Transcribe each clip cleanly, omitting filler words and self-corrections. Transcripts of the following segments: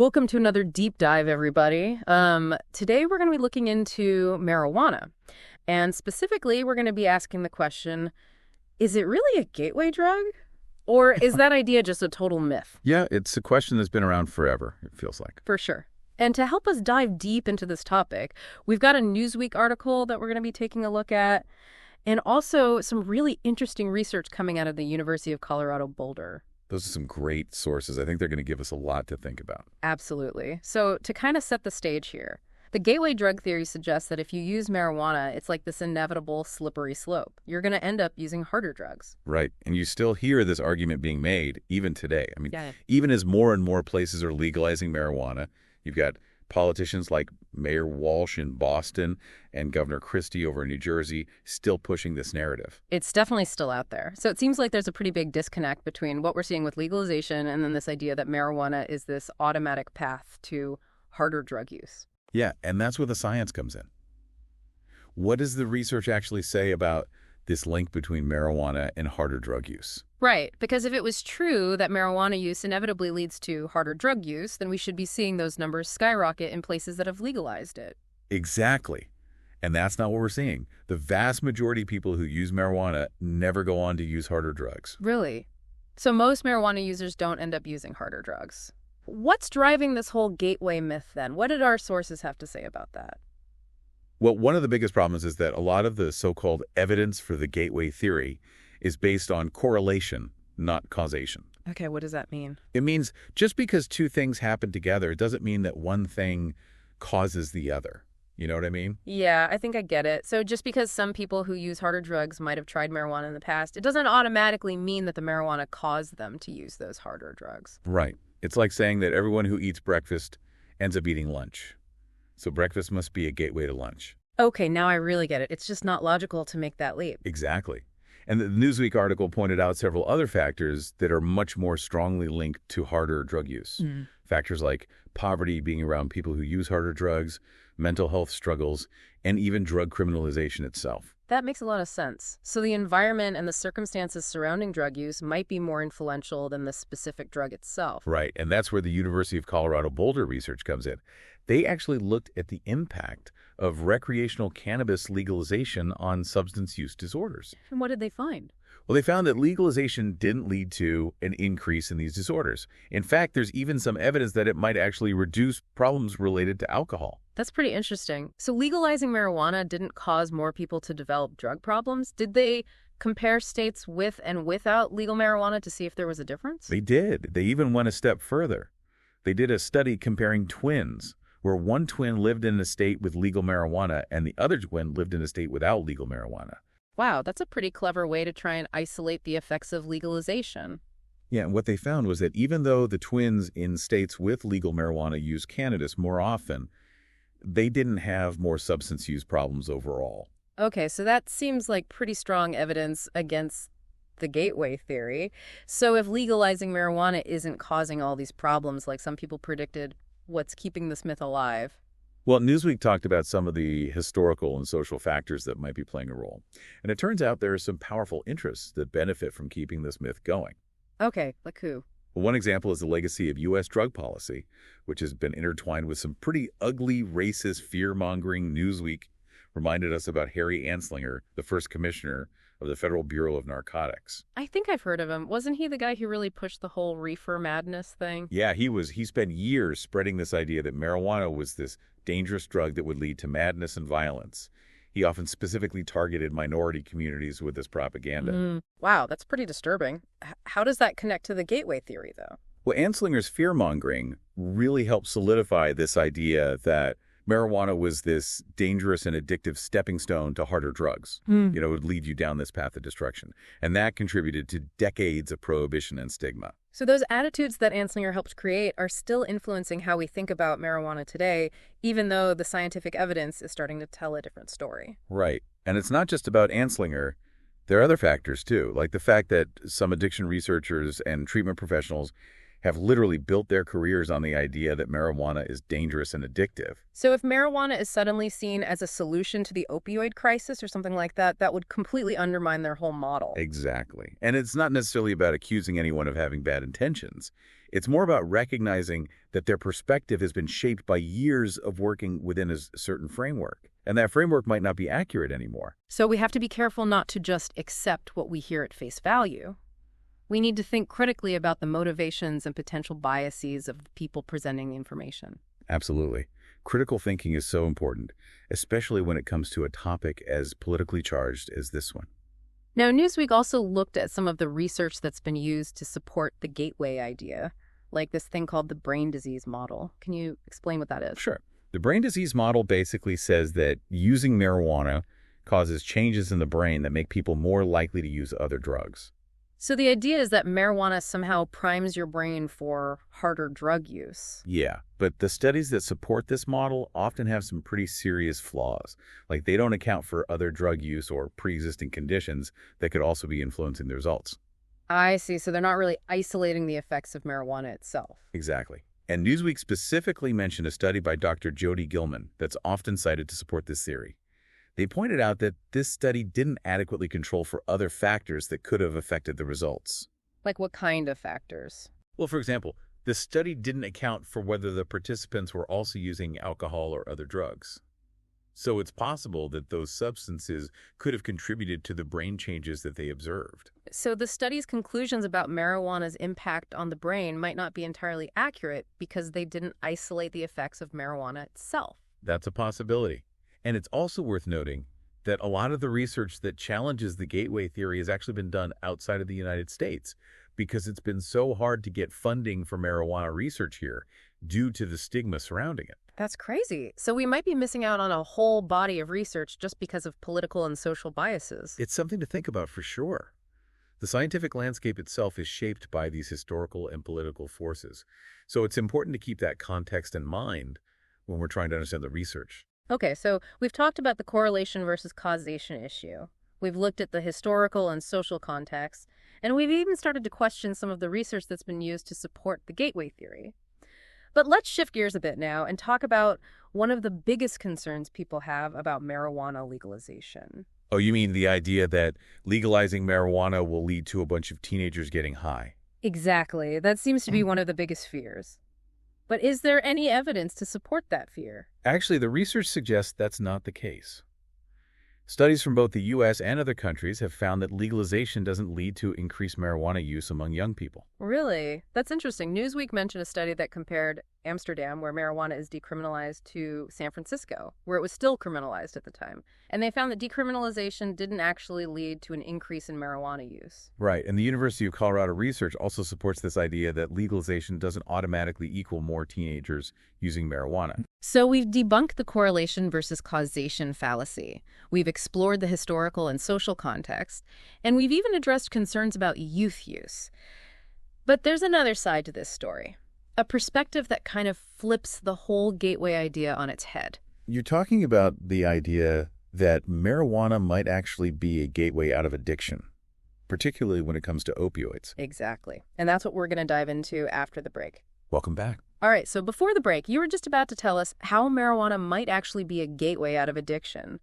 Welcome to another deep dive, everybody. Today we're going to be looking into marijuana. And specifically, we're going to be asking the question, is it really a gateway drug? Or is that idea just a total myth? Yeah, it's a question that's been around forever, it feels like. For sure. And to help us dive deep into this topic, we've got a Newsweek article that we're going to be taking a look at, and also some really interesting research coming out of the University of Colorado Boulder. Those are some great sources. I think they're going to give us a lot to think about. Absolutely. So to kind of set the stage here, the gateway drug theory suggests that if you use marijuana, it's like this inevitable slippery slope. You're going to end up using harder drugs. Right. And you still hear this argument being made even today. I mean, Yeah. even as more and more places are legalizing marijuana, you've got politicians like Mayor Walsh in Boston and Governor Christie over in New Jersey still pushing this narrative. It's definitely still out there. So it seems like there's a pretty big disconnect between what we're seeing with legalization and then this idea that marijuana is this automatic path to harder drug use. Yeah, and that's where the science comes in. What does the research actually say about this link between marijuana and harder drug use? Right, because if it was true that marijuana use inevitably leads to harder drug use, then we should be seeing those numbers skyrocket in places that have legalized it. Exactly. And that's not what we're seeing. The vast majority of people who use marijuana never go on to use harder drugs. Really? So most marijuana users don't end up using harder drugs. What's driving this whole gateway myth then? What did our sources have to say about that? Well, one of the biggest problems is that a lot of the so-called evidence for the gateway theory is based on correlation, not causation. Okay, what does that mean? It means just because two things happen together, it doesn't mean that one thing causes the other. You know what I mean? Yeah, I think I get it. So just because some people who use harder drugs might have tried marijuana in the past, it doesn't automatically mean that the marijuana caused them to use those harder drugs. Right. It's like saying that everyone who eats breakfast ends up eating lunch. So breakfast must be a gateway to lunch. Okay, now I really get it. It's just not logical to make that leap. Exactly. And the Newsweek article pointed out several other factors that are much more strongly linked to harder drug use. Factors like poverty, being around people who use harder drugs, mental health struggles, and even drug criminalization itself. That makes a lot of sense. So the environment and the circumstances surrounding drug use might be more influential than the specific drug itself. Right, and that's where the University of Colorado Boulder research comes in. They actually looked at the impact of recreational cannabis legalization on substance use disorders. And what did they find? Well, they found that legalization didn't lead to an increase in these disorders. In fact, there's even some evidence that it might actually reduce problems related to alcohol. That's pretty interesting. So legalizing marijuana didn't cause more people to develop drug problems? Did they compare states with and without legal marijuana to see if there was a difference? They did. They even went a step further. They did a study comparing twins, where one twin lived in a state with legal marijuana and the other twin lived in a state without legal marijuana. Wow, that's a pretty clever way to try and isolate the effects of legalization. Yeah, and what they found was that even though the twins in states with legal marijuana use cannabis more often, they didn't have more substance use problems overall. Okay, so that seems like pretty strong evidence against the gateway theory. So if legalizing marijuana isn't causing all these problems like some people predicted, what's keeping this myth alive? Well, Newsweek talked about some of the historical and social factors that might be playing a role. And it turns out there are some powerful interests that benefit from keeping this myth going. Okay, like who? Well, one example is the legacy of U.S. drug policy, which has been intertwined with some pretty ugly, racist, fear-mongering. Newsweek reminded us about Harry Anslinger, the first commissioner of the Federal Bureau of Narcotics. I think I've heard of him. Wasn't he the guy who really pushed the whole reefer madness thing? Yeah, he spent years spreading this idea that marijuana was this dangerous drug that would lead to madness and violence. He often specifically targeted minority communities with this propaganda. Wow, that's pretty disturbing. How does that connect to the gateway theory, though? Well, Anslinger's fear-mongering really helped solidify this idea that marijuana was this dangerous and addictive stepping stone to harder drugs. It would lead you down this path of destruction. And that contributed to decades of prohibition and stigma. So those attitudes that Anslinger helped create are still influencing how we think about marijuana today, even though the scientific evidence is starting to tell a different story. Right. And it's not just about Anslinger. There are other factors, too, like the fact that some addiction researchers and treatment professionals have literally built their careers on the idea that marijuana is dangerous and addictive. So if marijuana is suddenly seen as a solution to the opioid crisis or something like that, that would completely undermine their whole model. Exactly. And it's not necessarily about accusing anyone of having bad intentions. It's more about recognizing that their perspective has been shaped by years of working within a certain framework, and that framework might not be accurate anymore. So we have to be careful not to just accept what we hear at face value. We need to think critically about the motivations and potential biases of the people presenting the information. Absolutely. Critical thinking is so important, especially when it comes to a topic as politically charged as this one. Now, Newsweek also looked at some of the research that's been used to support the gateway idea, like this thing called the brain disease model. Can you explain what that is? Sure. The brain disease model basically says that using marijuana causes changes in the brain that make people more likely to use other drugs. So the idea is that marijuana somehow primes your brain for harder drug use. Yeah, but the studies that support this model often have some pretty serious flaws. Like they don't account for other drug use or pre-existing conditions that could also be influencing the results. I see. So they're not really isolating the effects of marijuana itself. Exactly. And Newsweek specifically mentioned a study by Dr. Jody Gilman that's often cited to support this theory. They pointed out that this study didn't adequately control for other factors that could have affected the results. Like what kind of factors? Well, for example, the study didn't account for whether the participants were also using alcohol or other drugs. So it's possible that those substances could have contributed to the brain changes that they observed. So the study's conclusions about marijuana's impact on the brain might not be entirely accurate because they didn't isolate the effects of marijuana itself. That's a possibility. And it's also worth noting that a lot of the research that challenges the gateway theory has actually been done outside of the United States because it's been so hard to get funding for marijuana research here due to the stigma surrounding it. That's crazy. So we might be missing out on a whole body of research just because of political and social biases. It's something to think about for sure. The scientific landscape itself is shaped by these historical and political forces. So it's important to keep that context in mind when we're trying to understand the research. Okay, so we've talked about the correlation versus causation issue. We've looked at the historical and social context, and we've even started to question some of the research that's been used to support the gateway theory. But let's shift gears a bit now and talk about one of the biggest concerns people have about marijuana legalization. Oh, you mean the idea that legalizing marijuana will lead to a bunch of teenagers getting high? Exactly. That seems to be one of the biggest fears. But is there any evidence to support that fear? Actually, the research suggests that's not the case. Studies from both the U.S. and other countries have found that legalization doesn't lead to increased marijuana use among young people. Really? That's interesting. Newsweek mentioned a study that compared Amsterdam, where marijuana is decriminalized, to San Francisco, where it was still criminalized at the time. And they found that decriminalization didn't actually lead to an increase in marijuana use. Right, and the University of Colorado research also supports this idea that legalization doesn't automatically equal more teenagers using marijuana. So we've debunked the correlation versus causation fallacy. We've explored the historical and social context, and we've even addressed concerns about youth use. But there's another side to this story, a perspective that kind of flips the whole gateway idea on its head. You're talking about the idea that marijuana might actually be a gateway out of addiction, particularly when it comes to opioids. Exactly. And that's what we're going to dive into after the break. Welcome back. All right, so before the break, you were just about to tell us how marijuana might actually be a gateway out of addiction,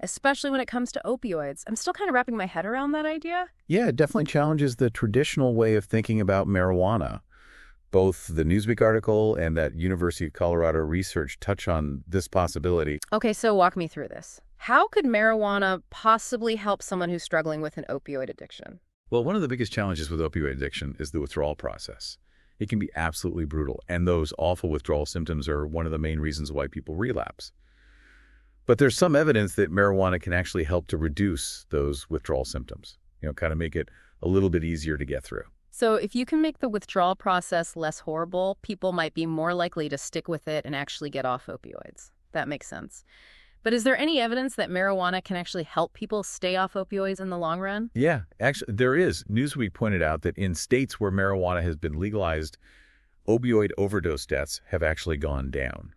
especially when it comes to opioids. I'm still kind of wrapping my head around that idea. Yeah, it definitely challenges the traditional way of thinking about marijuana. Both the Newsweek article and that University of Colorado research touch on this possibility. Okay, so walk me through this. How could marijuana possibly help someone who's struggling with an opioid addiction? Well, one of the biggest challenges with opioid addiction is the withdrawal process. It can be absolutely brutal, and those awful withdrawal symptoms are one of the main reasons why people relapse. But there's some evidence that marijuana can actually help to reduce those withdrawal symptoms, kind of make it a little bit easier to get through. So if you can make the withdrawal process less horrible, people might be more likely to stick with it and actually get off opioids. That makes sense. But is there any evidence that marijuana can actually help people stay off opioids in the long run? Yeah, actually, there is. Newsweek pointed out that in states where marijuana has been legalized, opioid overdose deaths have actually gone down.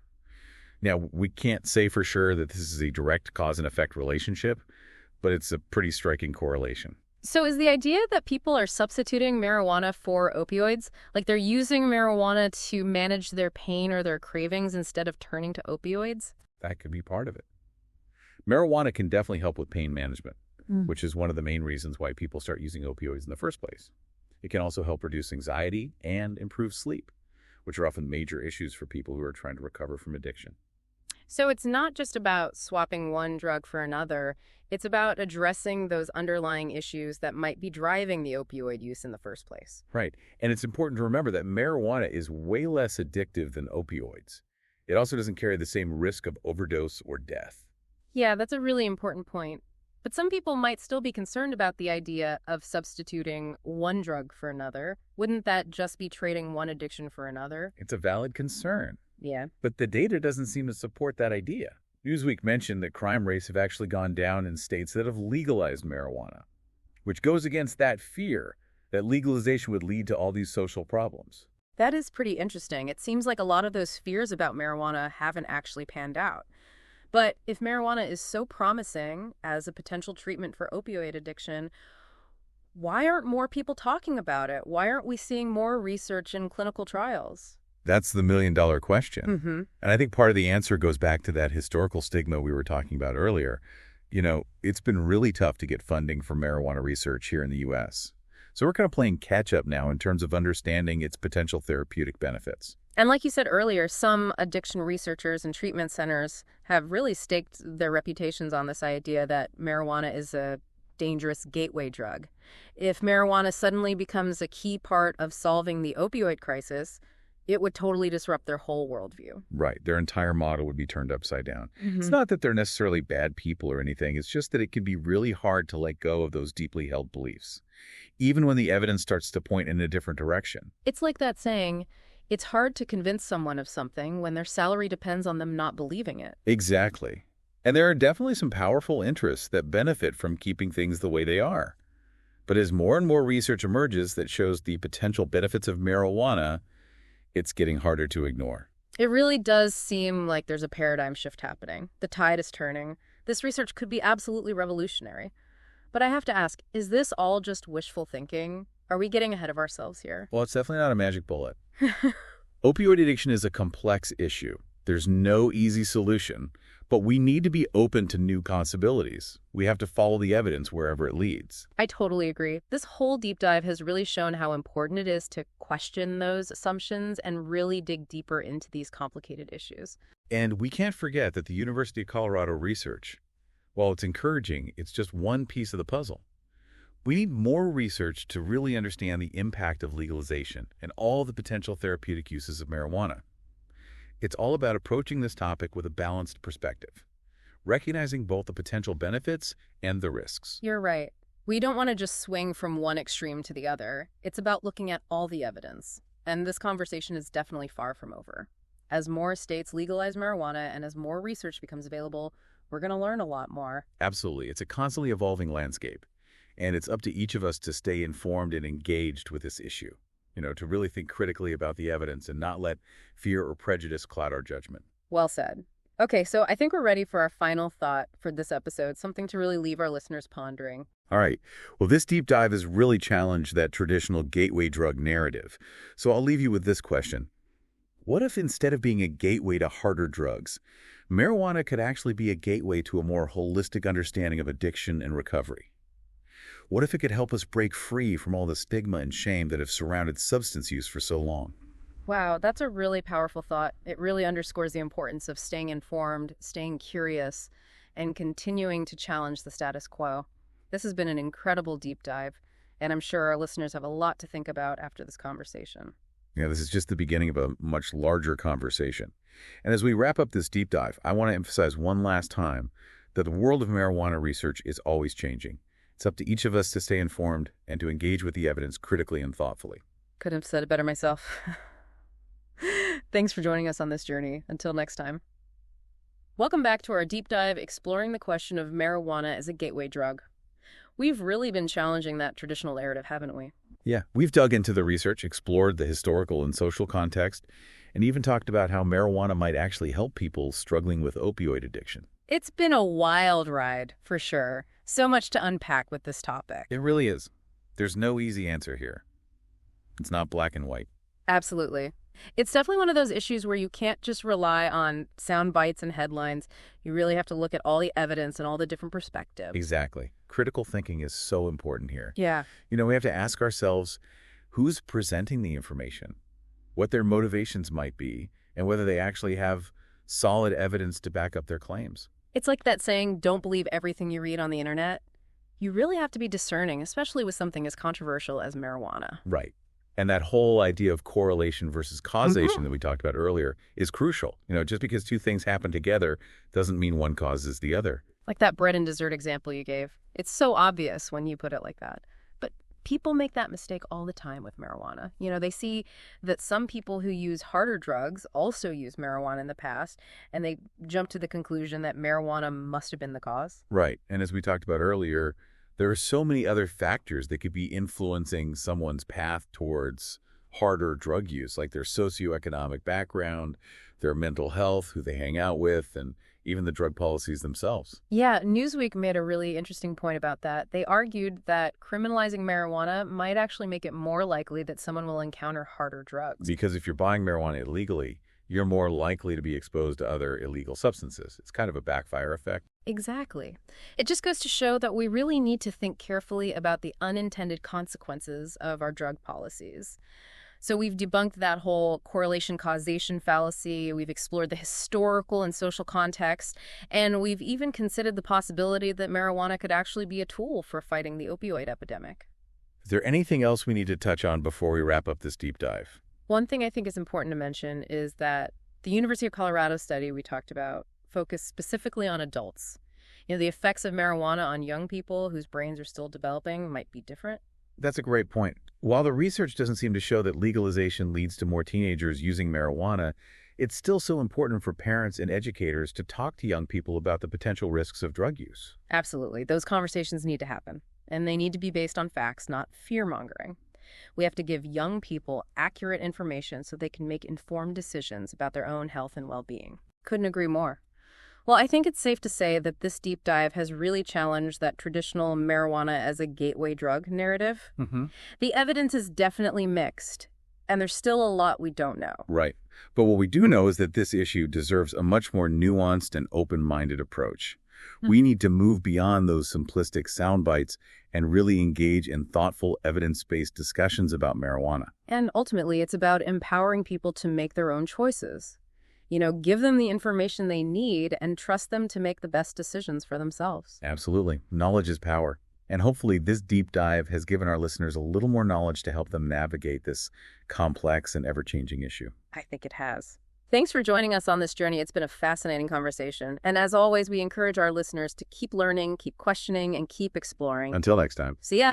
Now, we can't say for sure that this is a direct cause and effect relationship, but it's a pretty striking correlation. So is the idea that people are substituting marijuana for opioids? Like they're using marijuana to manage their pain or their cravings instead of turning to opioids? That could be part of it. Marijuana can definitely help with pain management, which is one of the main reasons why people start using opioids in the first place. It can also help reduce anxiety and improve sleep, which are often major issues for people who are trying to recover from addiction. So it's not just about swapping one drug for another. It's about addressing those underlying issues that might be driving the opioid use in the first place. Right. And it's important to remember that marijuana is way less addictive than opioids. It also doesn't carry the same risk of overdose or death. Yeah, that's a really important point. But some people might still be concerned about the idea of substituting one drug for another. Wouldn't that just be trading one addiction for another? It's a valid concern, Yeah. but the data doesn't seem to support that idea. Newsweek mentioned that crime rates have actually gone down in states that have legalized marijuana, which goes against that fear that legalization would lead to all these social problems. That is pretty interesting. It seems like a lot of those fears about marijuana haven't actually panned out. But if marijuana is so promising as a potential treatment for opioid addiction, why aren't more people talking about it? Why aren't we seeing more research and clinical trials? That's the million-dollar question. Mm-hmm. And I think part of the answer goes back to that historical stigma we were talking about earlier. It's been really tough to get funding for marijuana research here in the U.S. So we're kind of playing catch-up now in terms of understanding its potential therapeutic benefits. And like you said earlier, some addiction researchers and treatment centers have really staked their reputations on this idea that marijuana is a dangerous gateway drug. If marijuana suddenly becomes a key part of solving the opioid crisis, it would totally disrupt their whole worldview. Right. Their entire model would be turned upside down. Mm-hmm. It's not that they're necessarily bad people or anything. It's just that it can be really hard to let go of those deeply held beliefs, even when the evidence starts to point in a different direction. It's like that saying, it's hard to convince someone of something when their salary depends on them not believing it. Exactly. And there are definitely some powerful interests that benefit from keeping things the way they are. But as more and more research emerges that shows the potential benefits of marijuana, it's getting harder to ignore. It really does seem like there's a paradigm shift happening. The tide is turning. This research could be absolutely revolutionary. But I have to ask, is this all just wishful thinking? Are we getting ahead of ourselves here? Well, it's definitely not a magic bullet. Opioid addiction is a complex issue. There's no easy solution, but we need to be open to new possibilities. We have to follow the evidence wherever it leads. I totally agree. This whole deep dive has really shown how important it is to question those assumptions and really dig deeper into these complicated issues. And we can't forget that the University of Colorado research, while it's encouraging, it's just one piece of the puzzle. We need more research to really understand the impact of legalization and all the potential therapeutic uses of marijuana. It's all about approaching this topic with a balanced perspective, recognizing both the potential benefits and the risks. You're right. We don't want to just swing from one extreme to the other. It's about looking at all the evidence. And this conversation is definitely far from over. As more states legalize marijuana and as more research becomes available, we're going to learn a lot more. Absolutely. It's a constantly evolving landscape. And it's up to each of us to stay informed and engaged with this issue, to really think critically about the evidence and not let fear or prejudice cloud our judgment. Well said. Okay, so I think we're ready for our final thought for this episode, something to really leave our listeners pondering. All right. Well, this deep dive has really challenged that traditional gateway drug narrative. So I'll leave you with this question. What if instead of being a gateway to harder drugs, marijuana could actually be a gateway to a more holistic understanding of addiction and recovery? What if it could help us break free from all the stigma and shame that have surrounded substance use for so long? Wow, that's a really powerful thought. It really underscores the importance of staying informed, staying curious, and continuing to challenge the status quo. This has been an incredible deep dive, and I'm sure our listeners have a lot to think about after this conversation. Yeah, this is just the beginning of a much larger conversation. And as we wrap up this deep dive, I want to emphasize one last time that the world of marijuana research is always changing. It's up to each of us to stay informed and to engage with the evidence critically and thoughtfully. Couldn't have said it better myself. Thanks for joining us on this journey. Until next time. Welcome back to our deep dive exploring the question of marijuana as a gateway drug. We've really been challenging that traditional narrative, haven't we? Yeah, we've dug into the research, explored the historical and social context, and even talked about how marijuana might actually help people struggling with opioid addiction. It's been a wild ride, for sure. So much to unpack with this topic. It really is. There's no easy answer here. It's not black and white. Absolutely. It's definitely one of those issues where you can't just rely on sound bites and headlines. You really have to look at all the evidence and all the different perspectives. Exactly. Critical thinking is so important here. Yeah. We have to ask ourselves, who's presenting the information, what their motivations might be, and whether they actually have solid evidence to back up their claims. It's like that saying, don't believe everything you read on the internet. You really have to be discerning, especially with something as controversial as marijuana. Right. And that whole idea of correlation versus causation that we talked about earlier is crucial. Just because two things happen together doesn't mean one causes the other. Like that bread and dessert example you gave. It's so obvious when you put it like that. But people make that mistake all the time with marijuana. They see that some people who use harder drugs also use marijuana in the past, and they jump to the conclusion that marijuana must have been the cause. Right. And as we talked about earlier, there are so many other factors that could be influencing someone's path towards harder drug use, like their socioeconomic background, their mental health, who they hang out with, and even the drug policies themselves. Yeah, Newsweek made a really interesting point about that. They argued that criminalizing marijuana might actually make it more likely that someone will encounter harder drugs. Because if you're buying marijuana illegally, you're more likely to be exposed to other illegal substances. It's kind of a backfire effect. Exactly. It just goes to show that we really need to think carefully about the unintended consequences of our drug policies. So we've debunked that whole correlation-causation fallacy, we've explored the historical and social context, and we've even considered the possibility that marijuana could actually be a tool for fighting the opioid epidemic. Is there anything else we need to touch on before we wrap up this deep dive? One thing I think is important to mention is that the University of Colorado study we talked about focused specifically on adults. The effects of marijuana on young people whose brains are still developing might be different. That's a great point. While the research doesn't seem to show that legalization leads to more teenagers using marijuana, it's still so important for parents and educators to talk to young people about the potential risks of drug use. Absolutely. Those conversations need to happen, and they need to be based on facts, not fear-mongering. We have to give young people accurate information so they can make informed decisions about their own health and well-being. Couldn't agree more. Well, I think it's safe to say that this deep dive has really challenged that traditional marijuana as a gateway drug narrative. The evidence is definitely mixed, and there's still a lot we don't know. Right. But what we do know is that this issue deserves a much more nuanced and open-minded approach. We need to move beyond those simplistic sound bites and really engage in thoughtful, evidence-based discussions about marijuana. And ultimately, it's about empowering people to make their own choices. Give them the information they need and trust them to make the best decisions for themselves. Absolutely. Knowledge is power. And hopefully this deep dive has given our listeners a little more knowledge to help them navigate this complex and ever-changing issue. I think it has. Thanks for joining us on this journey. It's been a fascinating conversation. And as always, we encourage our listeners to keep learning, keep questioning, and keep exploring. Until next time. See ya.